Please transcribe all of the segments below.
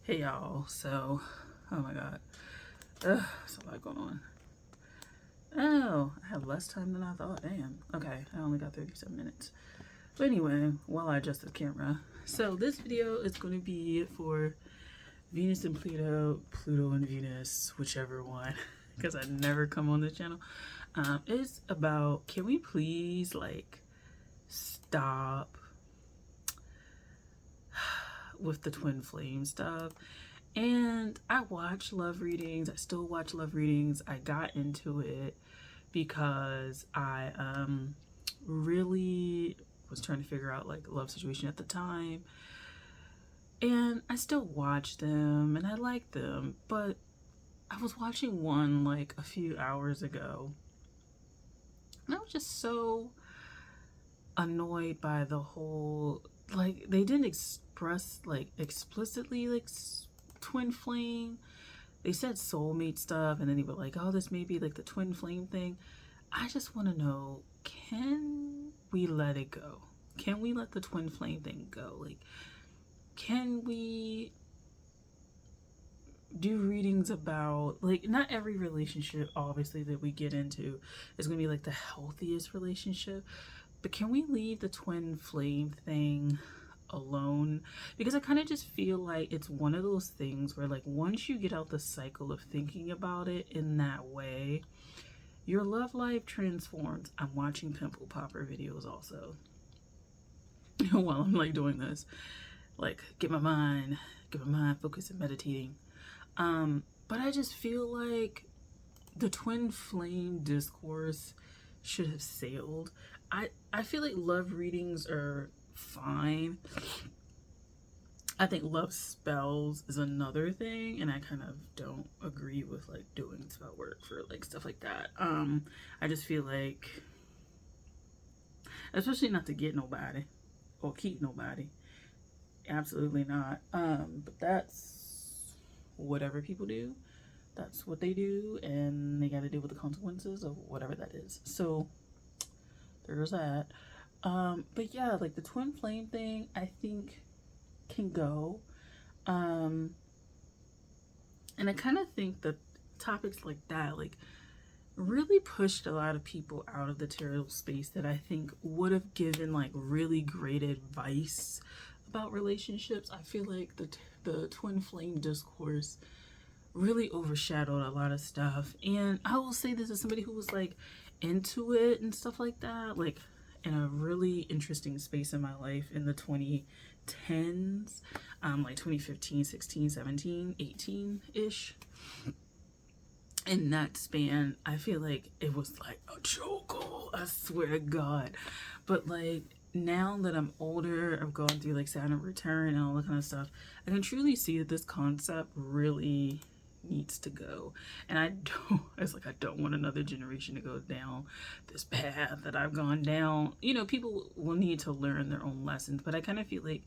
Hey y'all, so, oh my god, there's a lot going on. Oh, I have less time than I thought, damn. Okay, I only got 37 minutes. But anyway, while I adjust the camera. So this video is going to be for Venus and Pluto, Pluto and Venus, whichever one, because I never come on this channel. It's about, can we please, like, stop with the twin flame stuff? And I watch love readings. I still watch love readings. I got into it because I really was trying to figure out like a love situation at the time. And I still watch them and I like them, but I was watching one like a few hours ago. And I was just so annoyed by the whole, like, they didn't express like explicitly like twin flame. They said soulmate stuff, and then they were like, oh, this may be like the twin flame thing. I just want to know, can we let it go? Can we let the twin flame thing go? Like, can we do readings about, like, not every relationship obviously that we get into is going to be like the healthiest relationship, but can we leave the twin flame thing alone? Because I kind of just feel like it's one of those things where, like, once you get out the cycle of thinking about it in that way, your love life transforms. I'm watching pimple popper videos also while I'm like doing this, like get my mind focused and meditating. But I just feel like the twin flame discourse should have sailed. I feel like love readings are fine. I think love spells is another thing, and I kind of don't agree with like doing spell work for like stuff like that. I just feel like, especially not to get nobody or keep nobody, absolutely not. But that's whatever people do. That's what they do, and they got to deal with the consequences of whatever that is. So there's that. But yeah, like the twin flame thing, I think can go. And I kind of think that topics like that, like, really pushed a lot of people out of the tarot space that I think would have given like really great advice about relationships. I feel like the twin flame discourse really overshadowed a lot of stuff. And I will say this as somebody who was like into it and stuff like that, like in a really interesting space in my life in the 2010s, like 2015, 16, 17, 18-ish. In that span, I feel like it was like a chokehold, I swear to God. But like now that I'm older, I've gone through like Saturn return and all that kind of stuff, I can truly see that this concept really needs to go. And it's like I don't want another generation to go down this path that I've gone down. You know, people will need to learn their own lessons, but I kind of feel like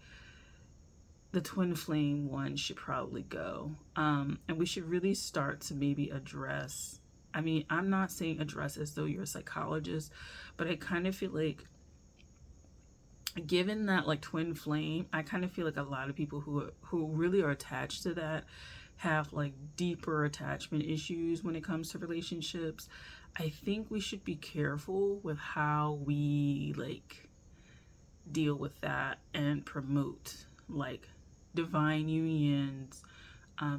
the twin flame one should probably go. And we should really start to maybe address, I mean, I'm not saying address as though you're a psychologist, but I kind of feel like, given that like twin flame, I kind of feel like a lot of people who really are attached to that have like deeper attachment issues when it comes to relationships. I think we should be careful with how we like deal with that and promote like divine unions,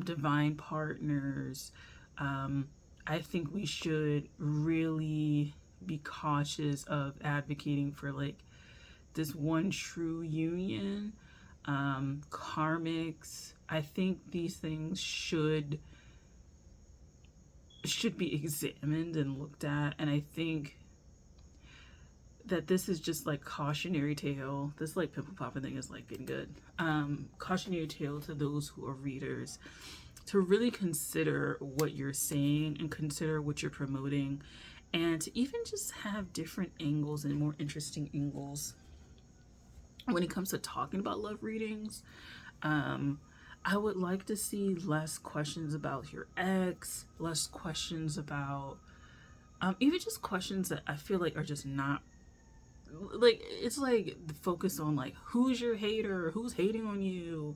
divine partners. I think we should really be cautious of advocating for like this one true union. Karmics, I think these things should be examined and looked at, and I think that this is just like cautionary tale. This like pimple popping thing is like getting good. Cautionary tale to those who are readers to really consider what you're saying and consider what you're promoting, and to even just have different angles and more interesting angles when it comes to talking about love readings. I would like to see less questions about your ex, less questions about even just questions that I feel like are just not like, it's like the focus on like who's your hater, who's hating on you,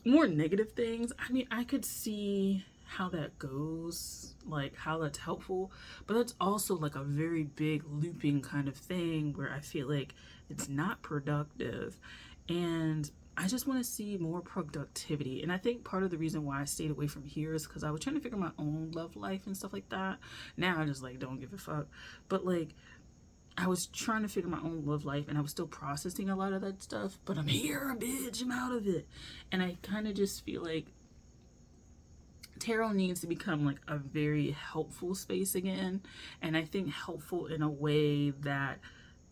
more negative things, I mean, I could see how that goes, like how that's helpful, but that's also like a very big looping kind of thing where I feel like it's not productive. And I just want to see more productivity. And I think part of the reason why I stayed away from here is because I was trying to figure my own love life and stuff like that. Now I just like don't give a fuck. But like I was trying to figure my own love life and I was still processing a lot of that stuff, but I'm here, bitch, I'm out of it. And I kind of just feel like tarot needs to become like a very helpful space again. And I think helpful in a way that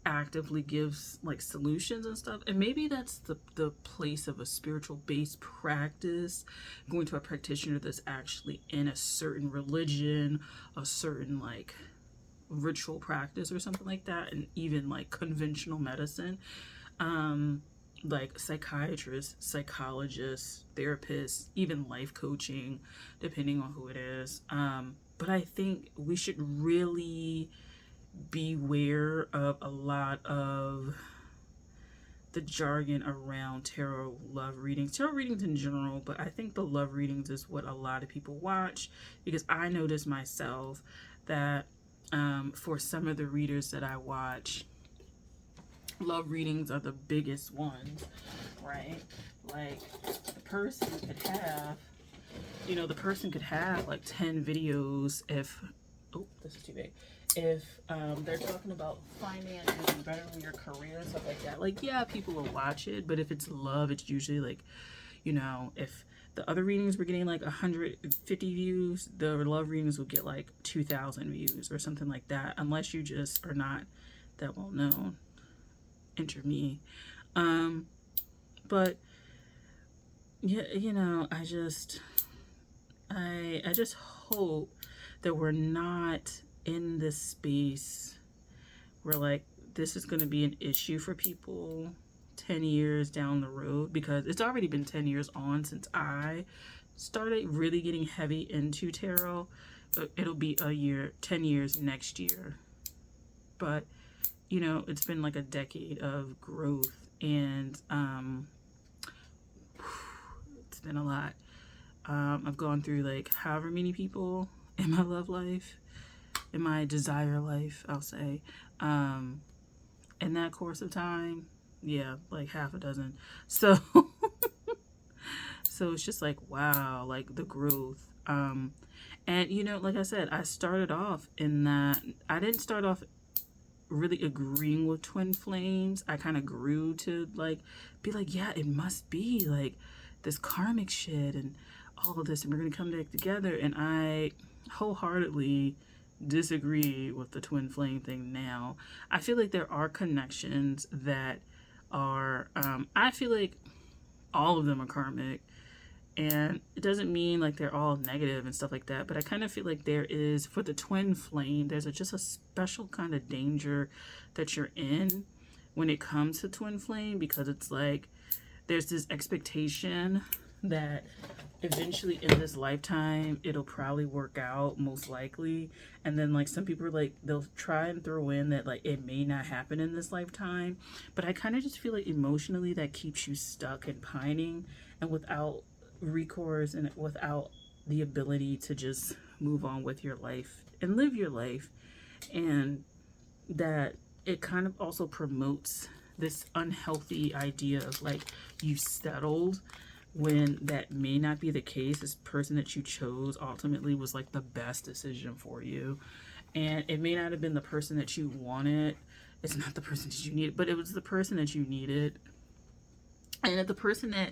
actively gives like solutions and stuff. And maybe that's the place of a spiritual based practice, going to a practitioner that's actually in a certain religion, a certain like ritual practice or something like that, and even like conventional medicine, like psychiatrists, psychologists, therapists, even life coaching, depending on who it is. But I think we should really beware of a lot of the jargon around tarot love readings in general, but I think the love readings is what a lot of people watch, because I noticed myself that for some of the readers that I watch, love readings are the biggest ones, right? Like the person could have like 10 videos if, oh, this is too big. If they're talking about finances and bettering your career and stuff like that, like, yeah, people will watch it, but if it's love, it's usually like, if the other readings were getting like 150 views, the love readings will get like 2,000 views or something like that, unless you just are not that well known. Enter me. But yeah, I just hope that we're not in this space where like this is going to be an issue for people 10 years down the road, because it's already been 10 years on since I started really getting heavy into tarot. It'll be 10 years next year. But it's been like a decade of growth, and it's been a lot. I've gone through like however many people in my love life, in my desire life, I'll say, in that course of time. Yeah, like half a dozen. So so it's just like, wow, like the growth. And like I said, I started off in that I didn't start off really agreeing with twin flames. I kind of grew to like be like, yeah, it must be like this karmic shit and all of this, and we're gonna come back together. And I wholeheartedly disagree with the twin flame thing now. I feel like there are connections that are I feel like all of them are karmic, and it doesn't mean like they're all negative and stuff like that, but I kind of feel like there is, for the twin flame, there's just a special kind of danger that you're in when it comes to twin flame, because it's like there's this expectation that eventually in this lifetime it'll probably work out, most likely, and then like some people are like, they'll try and throw in that like it may not happen in this lifetime, but I kind of just feel like emotionally that keeps you stuck and pining, and without recourse and without the ability to just move on with your life and live your life. And that it kind of also promotes this unhealthy idea of like you settled, when that may not be the case. This person that you chose ultimately was like the best decision for you, and it may not have been the person that you wanted. It's not the person that you needed, but it was the person that you needed, and the person that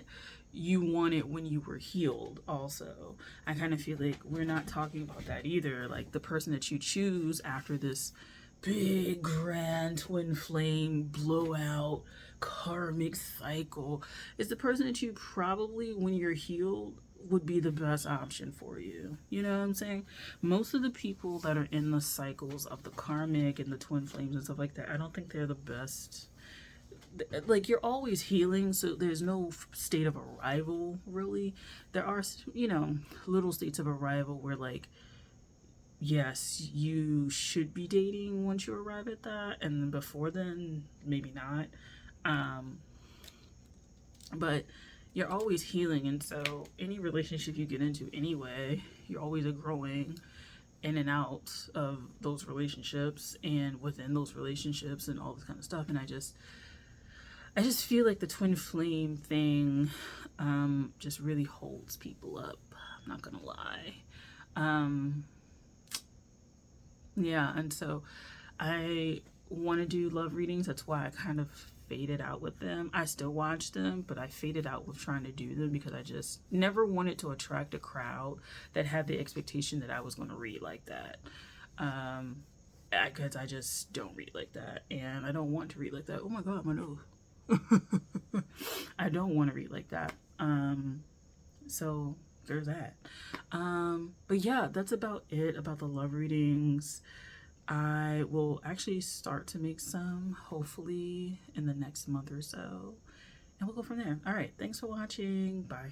you wanted when you were healed also. I kind of feel like we're not talking about that either. Like the person that you choose after this big grand twin flame blowout karmic cycle is the person that you probably, when you're healed, would be the best option for you. You know what I'm saying? Most of the people that are in the cycles of the karmic and the twin flames and stuff like that, I don't think they're the best. Like, you're always healing, so there's no state of arrival really. There are little states of arrival where like, yes, you should be dating once you arrive at that, and then before then maybe not. But you're always healing. And so any relationship you get into anyway, you're always growing in and out of those relationships and within those relationships and all this kind of stuff. And I just feel like the twin flame thing just really holds people up. I'm not gonna lie. Yeah, and so I want to do love readings. That's why I kind of faded out with them. I still watch them, but I faded out with trying to do them because I just never wanted to attract a crowd that had the expectation that I was going to read like that. Because I just don't read like that, and I don't want to read like that. Oh my god, my nose. I don't want to read like that. So there's that. But yeah, that's about it about the love readings. I will actually start to make some, hopefully in the next month or so, and we'll go from there. All right, thanks for watching. Bye.